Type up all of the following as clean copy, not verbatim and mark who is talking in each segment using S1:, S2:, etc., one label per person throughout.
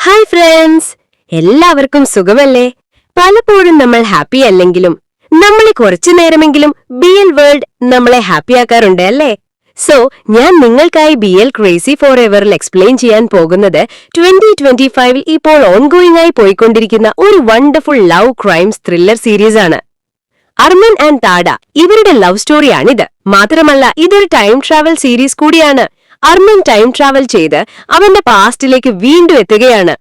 S1: Hi friends, എല്ലാവർക്കും സുഖമല്ലേ? പലപ്പോഴും നമ്മൾ ഹാപ്പി അല്ലെങ്കിലും നമ്മളെ കുറച്ചു നേരമെങ്കിലും BL വേൾഡ് നമ്മളെ ഹാപ്പിയാക്കാറുണ്ട് അല്ലേ? സോ ഞാൻ നിങ്ങൾക്കായി BL ക്രേസി ഫോർ എവറിൽ എക്സ്പ്ലെയിൻ ചെയ്യാൻ പോകുന്നത് 2025 ഇപ്പോൾ ഓൺഗോയിങ് ആയി പോയിക്കൊണ്ടിരിക്കുന്ന ഒരു wonderful love crimes thriller series ആണ്. അർമിൻ ആൻഡ് താഡ ഇവരുടെ ലവ് സ്റ്റോറിയാണിത്. മാത്രമല്ല ഇതൊരു ടൈം ട്രാവൽ സീരീസ് കൂടിയാണ്. അർമിൻ ടൈം ട്രാവൽ ചെയ്ത് അവന്റെ പാസ്റ്റിലേക്ക് വീണ്ടും എത്തുകയാണ്.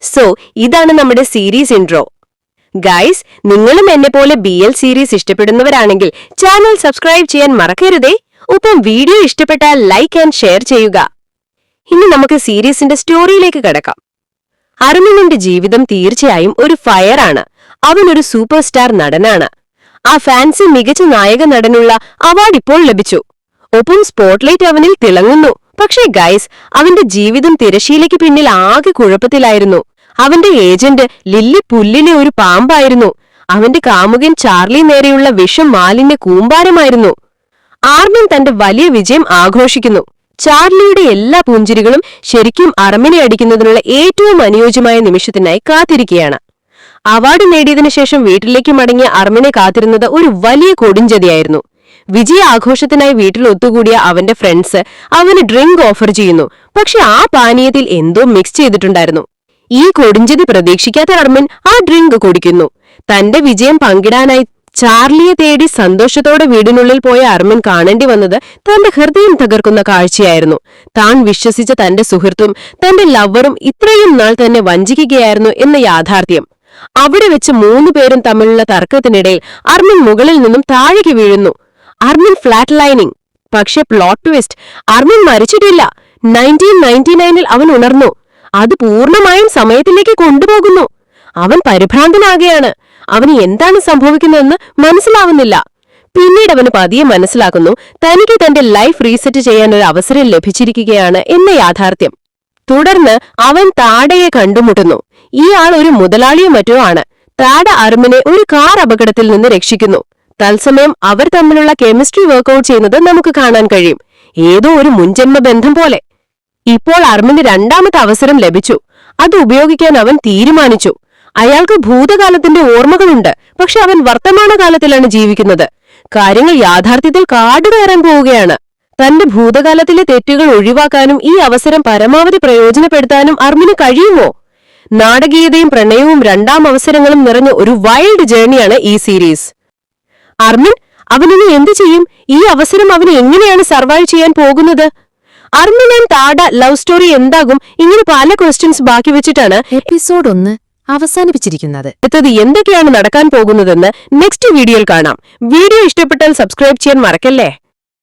S1: സോ ഇതാണ് നമ്മുടെ സീരീസ് ഇൻട്രോ. ഗൈസ്, നിങ്ങളും എന്നെപ്പോലെ BL സീരീസ് ഇഷ്ടപ്പെടുന്നവരാണെങ്കിൽ ചാനൽ സബ്സ്ക്രൈബ് ചെയ്യാൻ മറക്കരുതേ. ഒപ്പം വീഡിയോ ഇഷ്ടപ്പെട്ടാൽ ലൈക്ക് ആൻഡ് ഷെയർ ചെയ്യുക. ഇനി നമുക്ക് സീരീസിന്റെ സ്റ്റോറിയിലേക്ക് കടക്കാം. അർമിനിന്റെ ജീവിതം തീർച്ചയായും ഒരു ഫയറാണ്. അവനൊരു സൂപ്പർ സ്റ്റാർ നടനാണ്. ആ ഫാൻസി മികച്ച നായക നടനുള്ള അവാർഡ് ഇപ്പോൾ ലഭിച്ചു. ഒപ്പം സ്പോട്ട്ലൈറ്റ് അവനിൽ തിളങ്ങുന്നു. പക്ഷേ ഗൈസ്, അവന്റെ ജീവിതം തിരശീലയ്ക്ക് പിന്നിൽ ആകെ കുഴപ്പത്തിലായിരുന്നു. അവന്റെ ഏജന്റ് ലില്ലി പുല്ലിലെ ഒരു പാമ്പായിരുന്നു. അവന്റെ കാമുകൻ ചാർലി നേരെയുള്ള വിഷം മാലിന്യ കൂമ്പാരമായിരുന്നു. ആർമിൻ തന്റെ വലിയ വിജയം ആഘോഷിക്കുന്നു. ചാർലിയുടെ എല്ലാ പുഞ്ചിരികളും ശരിക്കും അർമിനെ അടിക്കുന്നതിനുള്ള ഏറ്റവും അനുയോജ്യമായ നിമിഷത്തിനായി കാത്തിരിക്കുകയാണ്. അവാർഡ് നേടിയതിനു ശേഷം വീട്ടിലേക്ക് മടങ്ങിയ അർമിനെ കാത്തിരുന്നത് ഒരു വലിയ കൊടുംചതിയായിരുന്നു. വിജയ ആഘോഷത്തിനായി വീട്ടിൽ ഒത്തുകൂടിയ അവന്റെ ഫ്രണ്ട്സ് അവന് ഡ്രിങ്ക് ഓഫർ ചെയ്യുന്നു. പക്ഷെ ആ പാനീയത്തിൽ എന്തോ മിക്സ് ചെയ്തിട്ടുണ്ടായിരുന്നു. ഈ കൊടുംചതി പ്രതീക്ഷിക്കാത്ത അർമിൻ ആ ഡ്രിങ്ക് കുടിക്കുന്നു. തന്റെ വിജയം പങ്കിടാനായി ചാർലിയെ തേടി സന്തോഷത്തോടെ വീടിനുള്ളിൽ പോയ അർമിൻ കാണേണ്ടി വന്നത് തന്റെ ഹൃദയം തകർക്കുന്ന കാഴ്ചയായിരുന്നു. താൻ വിശ്വസിച്ച തന്റെ സുഹൃത്തും തന്റെ ലവറും ഇത്രയും നാൾ തന്നെ വഞ്ചിക്കുകയായിരുന്നു എന്ന യാഥാർത്ഥ്യം. അവിടെ വെച്ച് 3 പേരും തമ്മിലുള്ള തർക്കത്തിനിടയിൽ അർമിൻ മുകളിൽ നിന്നും താഴേക്ക് വീഴുന്നു. Armin flat lining. പക്ഷെ പ്ലോട്ട് ട്വിസ്റ്റ്, അർമിൻ മരിച്ചിട്ടില്ല. 1999 അവൻ ഉണർന്നു. അത് പൂർണ്ണമായും സമയത്തിലേക്ക് കൊണ്ടുപോകുന്നു. അവൻ പരിഭ്രാന്തനാകുകയാണ്. അവന് എന്താണ് സംഭവിക്കുന്നതെന്ന് മനസ്സിലാവുന്നില്ല. പിന്നീട് അവന് പതിയെ മനസ്സിലാക്കുന്നു തനിക്ക് തന്റെ ലൈഫ് റീസെറ്റ് ചെയ്യാൻ ഒരു അവസരം ലഭിച്ചിരിക്കുകയാണ് എന്ന യാഥാർത്ഥ്യം. തുടർന്ന് അവൻ താഡയെ കണ്ടുമുട്ടുന്നു. ഈ ആൾ ഒരു മുതലാളിയോ മറ്റോ ആണ്. താഡ അർമിനെ ഒരു കാർ അപകടത്തിൽ നിന്ന് രക്ഷിക്കുന്നു. തത്സമയം അവർ തമ്മിലുള്ള കെമിസ്ട്രി വർക്ക്ഔട്ട് ചെയ്യുന്നത് നമുക്ക് കാണാൻ കഴിയും. ഏതോ ഒരു മുൻജന്മ ബന്ധം പോലെ. ഇപ്പോൾ അർമിന് രണ്ടാമത്തെ അവസരം ലഭിച്ചു. അത് ഉപയോഗിക്കാൻ അവൻ തീരുമാനിച്ചു. അയാൾക്ക് ഭൂതകാലത്തിന്റെ ഓർമ്മകളുണ്ട്. പക്ഷെ അവൻ വർത്തമാനകാലത്തിലാണ് ജീവിക്കുന്നത്. കാര്യങ്ങൾ യാഥാർത്ഥ്യത്തിൽ കാടുകയറാൻ പോവുകയാണ്. തന്റെ ഭൂതകാലത്തിലെ തെറ്റുകൾ ഒഴിവാക്കാനും ഈ അവസരം പരമാവധി പ്രയോജനപ്പെടുത്താനും അർമിന് കഴിയുമോ? നാടകീയതയും പ്രണയവും രണ്ടാം അവസരങ്ങളും നിറഞ്ഞ ഒരു വൈൽഡ് ജേർണിയാണ് ഈ സീരീസ്. അർമിൻ അവനിനി എന്തു ചെയ്യും? ഈ അവസരം അവന് എങ്ങനെയാണ് സർവൈവ് ചെയ്യാൻ പോകുന്നത്? അർമിൻ ആൻഡ് താഡ ലവ് സ്റ്റോറി എന്താകും? ഇങ്ങനെ പല ക്വസ്റ്റ്യൻസ് ബാക്കി വെച്ചിട്ടാണ്
S2: എപ്പിസോഡ് 1 അവസാനിപ്പിച്ചിരിക്കുന്നത്.
S1: അടുത്തത് എന്തൊക്കെയാണ് നടക്കാൻ പോകുന്നതെന്ന് നെക്സ്റ്റ് വീഡിയോയിൽ കാണാം. വീഡിയോ ഇഷ്ടപ്പെട്ടാൽ സബ്സ്ക്രൈബ് ചെയ്യാൻ മറക്കല്ലേ.